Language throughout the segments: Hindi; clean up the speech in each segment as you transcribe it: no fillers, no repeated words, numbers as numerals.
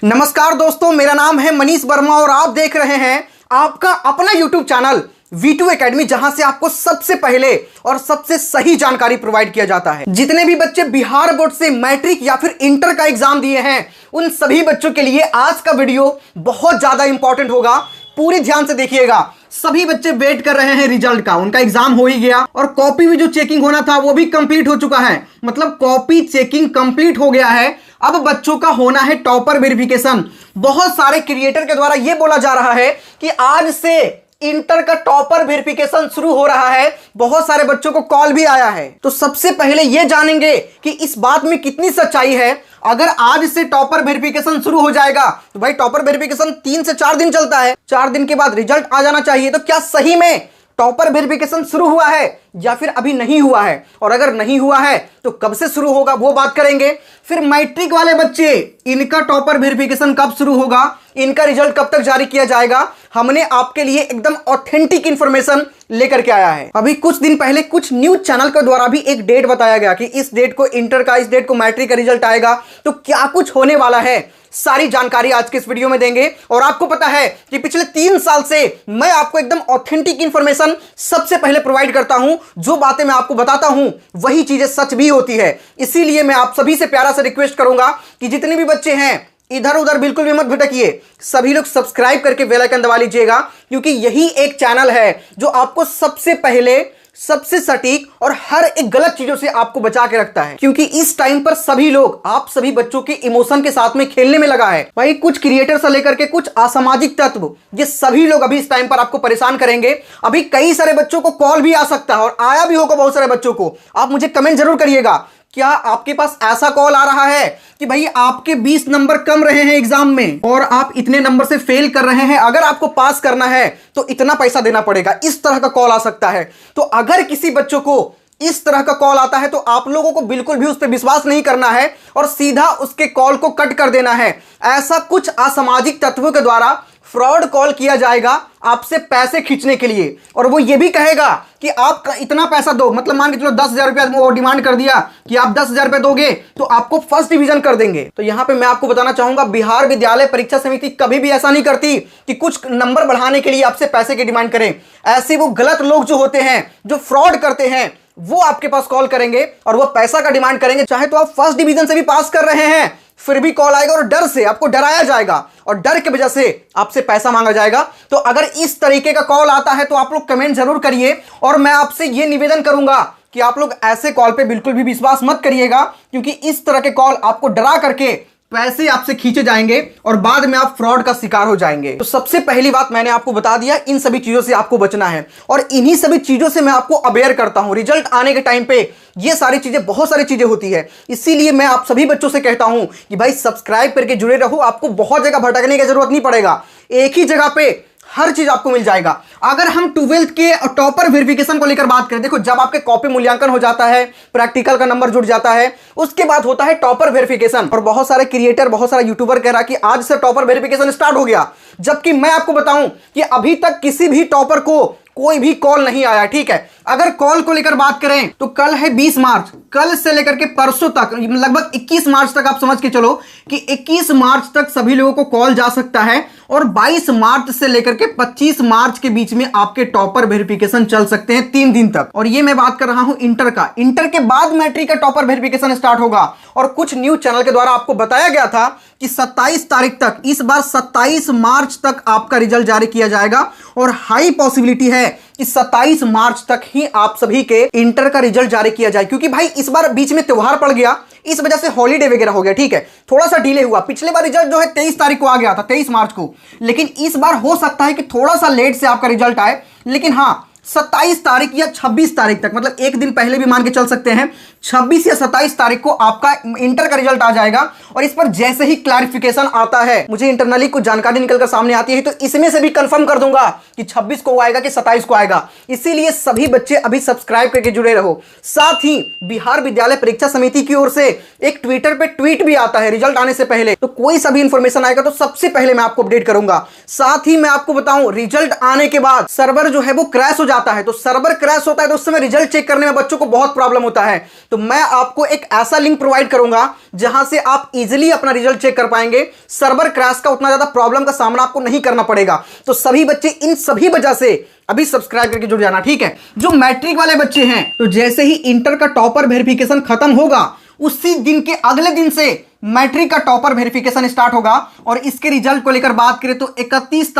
नमस्कार दोस्तों, मेरा नाम है मनीष वर्मा और आप देख रहे हैं आपका अपना YouTube चैनल V2 एकेडमी, जहां से आपको सबसे पहले और सबसे सही जानकारी प्रोवाइड किया जाता है। जितने भी बच्चे बिहार बोर्ड से मैट्रिक या फिर इंटर का एग्जाम दिए हैं, उन सभी बच्चों के लिए आज का वीडियो बहुत ज्यादा इंपॉर्टेंट होगा। पूरी ध्यान से देखिएगा। सभी बच्चे वेट कर रहे हैं रिजल्ट का, उनका एग्जाम हो ही गया और कॉपी भी जो चेकिंग होना था वो भी कंप्लीट हो चुका है। मतलब कॉपी चेकिंग कंप्लीट हो गया है। अब बच्चों का होना है टॉपर वेरिफिकेशन। बहुत सारे क्रिएटर के द्वारा यह बोला जा रहा है कि आज से इंटर का टॉपर वेरिफिकेशन शुरू हो रहा है। बहुत सारे बच्चों को कॉल भी आया है। तो सबसे पहले यह जानेंगे कि इस बात में कितनी सच्चाई है। अगर आज से टॉपर वेरिफिकेशन शुरू हो जाएगा तो भाई टॉपर वेरिफिकेशन 3 से 4 दिन चलता है। 4 दिन के बाद रिजल्ट आ जाना चाहिए। तो क्या सही में टॉपर वेरिफिकेशन शुरू हुआ है या फिर अभी नहीं हुआ है? और अगर नहीं हुआ है तो कब से शुरू होगा वो बात करेंगे। फिर मैट्रिक वाले बच्चे, इनका टॉपर वेरिफिकेशन कब शुरू होगा, इनका रिजल्ट कब तक जारी किया जाएगा, हमने आपके लिए एकदम ऑथेंटिक इंफॉर्मेशन लेकर के आया है। अभी कुछ दिन पहले कुछ न्यूज चैनल के द्वारा भी एक डेट बताया गया कि इस डेट को इंटर का, इस डेट को मैट्रिक का रिजल्ट आएगा। तो क्या कुछ होने वाला है, सारी जानकारी आज के इस वीडियो में देंगे। और आपको पता है कि पिछले 3 साल से मैं आपको एकदम ऑथेंटिक इंफॉर्मेशन सबसे पहले प्रोवाइड करता हूं। जो बातें मैं आपको बताता हूं वही चीजें सच भी होती है। इसीलिए मैं आप सभी से प्यारा सा रिक्वेस्ट करूंगा कि जितने भी बच्चे हैं इधर उधर बिल्कुल भी मत भटकिए। सभी लोग सब्सक्राइब करके बेल आइकन दबा लीजिएगा, क्योंकि यही एक चैनल है जो आपको सबसे पहले, सबसे सटीक और हर एक गलत चीजों से आपको बचा के रखता है। क्योंकि इस टाइम पर सभी लोग, आप सभी बच्चों के इमोशन के साथ में खेलने में लगा है। भाई कुछ क्रिएटर से लेकर के कुछ असामाजिक तत्व, ये सभी लोग अभी इस टाइम पर आपको परेशान करेंगे। अभी कई सारे बच्चों को कॉल भी आ सकता है और आया भी होगा बहुत सारे बच्चों को। आप मुझे कमेंट जरूर करिएगा, क्या आपके पास ऐसा कॉल आ रहा है कि भाई आपके 20 नंबर कम रहे हैं एग्जाम में और आप इतने नंबर से फेल कर रहे हैं, अगर आपको पास करना है तो इतना पैसा देना पड़ेगा। इस तरह का कॉल आ सकता है। तो अगर किसी बच्चों को इस तरह का कॉल आता है तो आप लोगों को बिल्कुल भी उस पर विश्वास नहीं करना है और सीधा उसके कॉल को कट कर देना है। ऐसा कुछ असामाजिक तत्वों के द्वारा फ्रॉड कॉल किया जाएगा आपसे पैसे खींचने के लिए, और वो ये भी कहेगा कि आप इतना पैसा दो। मतलब मान के चलो 10,000 रुपया वो डिमांड कर दिया कि आप 10,000 रुपये दोगे तो आपको फर्स्ट डिवीजन कर देंगे। तो यहां पे मैं आपको बताना चाहूंगा, बिहार विद्यालय परीक्षा समिति कभी भी ऐसा नहीं करती कि कुछ नंबर बढ़ाने के लिए आपसे पैसे की डिमांड करें। ऐसे वो गलत लोग जो होते हैं, जो फ्रॉड करते हैं, वो आपके पास कॉल करेंगे और वो पैसा का डिमांड करेंगे। चाहे तो आप फर्स्ट डिवीजन से भी पास कर रहे हैं, फिर भी कॉल आएगा और डर से आपको डराया जाएगा और डर की वजह से आपसे पैसा मांगा जाएगा। तो अगर इस तरीके का कॉल आता है तो आप लोग कमेंट जरूर करिए। और मैं आपसे यह निवेदन करूंगा कि आप लोग ऐसे कॉल पे बिल्कुल भी विश्वास मत करिएगा, क्योंकि इस तरह के कॉल आपको डरा करके पैसे आपसे खींचे जाएंगे और बाद में आप फ्रॉड का शिकार हो जाएंगे। तो सबसे पहली बात मैंने आपको बता दिया, इन सभी चीजों से आपको बचना है और इन्हीं सभी चीजों से मैं आपको अवेयर करता हूं। रिजल्ट आने के टाइम पे ये सारी चीजें, बहुत सारी चीजें होती है। इसीलिए मैं आप सभी बच्चों से कहता हूं कि भाई सब्सक्राइब करके जुड़े रहो। आपको बहुत जगह भटकने की जरूरत नहीं पड़ेगा, एक ही जगह पे हर चीज आपको मिल जाएगा। अगर हम 12th के टॉपर वेरिफिकेशन को लेकर बात करें, देखो जब आपके कॉपी मूल्यांकन हो जाता है, प्रैक्टिकल का नंबर जुड़ जाता है, उसके बाद होता है टॉपर वेरिफिकेशन। और बहुत सारे क्रिएटर, बहुत सारे यूट्यूबर कह रहा कि आज से टॉपर वेरिफिकेशन स्टार्ट हो गया, जबकि मैं आपको बताऊं कि अभी तक किसी भी टॉपर को कोई भी कॉल नहीं आया। ठीक है, अगर कॉल को लेकर बात करें तो कल है 20 मार्च, कल से लेकर के परसों तक, लगभग 21 मार्च तक आप समझ के चलो कि 21 मार्च तक सभी लोगों को कॉल जा सकता है और 22 मार्च से लेकर के 25 मार्च के बीच में आपके टॉपर वेरिफिकेशन चल सकते हैं 3 दिन तक। और ये मैं बात कर रहा हूं इंटर का। इंटर के बाद मैट्रिक का टॉपर वेरिफिकेशन स्टार्ट होगा। और कुछ न्यूज चैनल के द्वारा आपको बताया गया था कि 27 तारीख तक, इस बार 27 मार्च तक आपका रिजल्ट जारी किया जाएगा और हाई पॉसिबिलिटी है कि 27 मार्च तक ही आप सभी के इंटर का रिजल्ट जारी किया जाए। क्योंकि भाई इस बार बीच में त्योहार पड़ गया, इस वजह से हॉलीडे वगैरह हो गया। ठीक है, थोड़ा सा डिले हुआ। पिछले बार रिजल्ट जो है 23 तारीख को आ गया था, 23 मार्च को, लेकिन इस बार हो सकता है कि थोड़ा सा लेट से आपका रिजल्ट आए। लेकिन हाँ, 27 तारीख या 26 तारीख तक, मतलब एक दिन पहले भी मान के चल सकते हैं, 26 या 27 तारीख को आपका इंटर का रिजल्ट आ जाएगा। और इस पर जैसे ही क्लैरिफिकेशन आता है, मुझे इंटरनली कुछ जानकारी निकलकर सामने आती है, तो इसमें से भी कंफर्म कर दूंगा कि 26 को आएगा कि 27 को आएगा। इसीलिए सभी बच्चे अभी सब्सक्राइब करके जुड़े रहो। साथ ही बिहार विद्यालय परीक्षा समिति की ओर से एक ट्विटर पे ट्वीट भी आता है रिजल्ट आने से पहले। तो कोई सा भी इंफॉर्मेशन आएगा तो सबसे पहले मैं आपको अपडेट करूंगा। साथ ही मैं आपको बताऊं, रिजल्ट आने के बाद सर्वर जो है वो क्रैश हो जाता है, तो सर्वर क्रैश होता है, तो उस समय रिजल्ट चेक करने में बच्चों को बहुत प्रॉब्लम होता है। तो मैं आपको एक ऐसा लिंक प्रोवाइड करूंगा जहां से आप इजीली अपना रिजल्ट चेक कर पाएंगे। सर्वर क्रैश का उतना ज्यादा प्रॉब्लम का सामना आपको नहीं करना पड़ेगा। तो सभी बच्चे इन सभी वजह से अभी सब्सक्राइब करके जुड़ जाना, ठीक है। जो मैट्रिक वाले बच्चे हैं, तो जैसे ही इंटर का टॉपर वेरिफिकेशन खत्म होगा, उसी दिन के अगले दिन से मैट्रिक का टॉपर वेरिफिकेशन स्टार्ट होगा। और इसके रिजल्ट को लेकर बात करें तो 31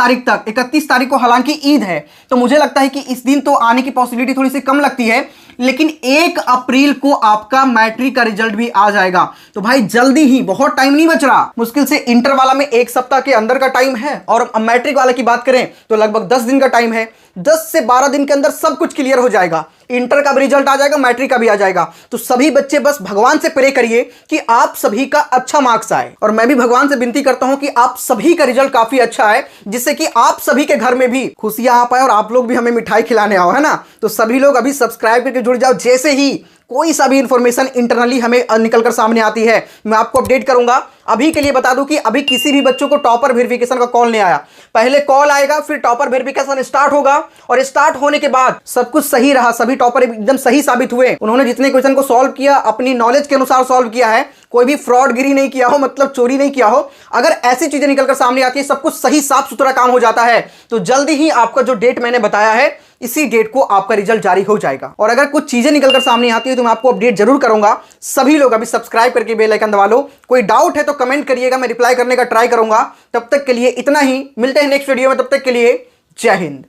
तारीख को हालांकि ईद है, तो मुझे लगता है कि इस दिन तो आने की पॉसिबिलिटी थोड़ी सी कम लगती है, लेकिन 1 अप्रैल को आपका मैट्रिक का रिजल्ट भी आ जाएगा। तो भाई जल्दी ही, बहुत टाइम नहीं बच रहा। मुश्किल से इंटर वाला में 1 सप्ताह के अंदर का टाइम है, और मैट्रिक वाला की बात करें तो लगभग 10 दिन का टाइम है। 10 से 12 दिन के अंदर सब कुछ क्लियर हो जाएगा। इंटर का भी रिजल्ट आ जाएगा, मैट्रिक का भी आ जाएगा। तो सभी बच्चे बस भगवान से प्रे करिए कि आप सभी का अच्छा मार्क्स आए, और मैं भी भगवान से विनती करता हूं कि आप सभी का रिजल्ट काफी अच्छा आए, जिससे कि आप सभी के घर में भी खुशियां आ पाए और आप लोग भी हमें मिठाई खिलाने आओ, है ना। तो सभी लोग अभी सब्सक्राइब करके जुड़ जाओ। जैसे ही कोई सा भी इंफॉर्मेशन इंटरनली हमें निकलकर सामने आती है, मैं आपको अपडेट करूंगा। अभी के लिए बता दूं कि अभी किसी भी बच्चों को टॉपर वेरिफिकेशन का कॉल नहीं आया। पहले कॉल आएगा, फिर टॉपर वेरिफिकेशन स्टार्ट होगा, और स्टार्ट होने के बाद सब कुछ सही रहा, सभी टॉपर एकदम सही साबित हुए, उन्होंने जितने क्वेश्चन को सॉल्व किया अपनी नॉलेज के अनुसार सॉल्व किया है, कोई भी फ्रॉडगिरी नहीं किया हो, मतलब चोरी नहीं किया हो, अगर ऐसी चीजें निकलकर सामने आती है, सब कुछ सही साफ सुथरा काम हो जाता है, तो जल्दी ही आपका जो डेट मैंने बताया है, इसी डेट को आपका रिजल्ट जारी हो जाएगा। और अगर कुछ चीजें निकलकर सामने आती है तो मैं आपको अपडेट जरूर करूंगा। सभी लोग अभी सब्सक्राइब करके बेल आइकन दबा लो। कोई डाउट है तो कमेंट करिएगा, मैं रिप्लाई करने का ट्राई करूंगा। तब तक के लिए इतना ही, मिलते हैं नेक्स्ट वीडियो में, तब तक के लिए जय हिंद।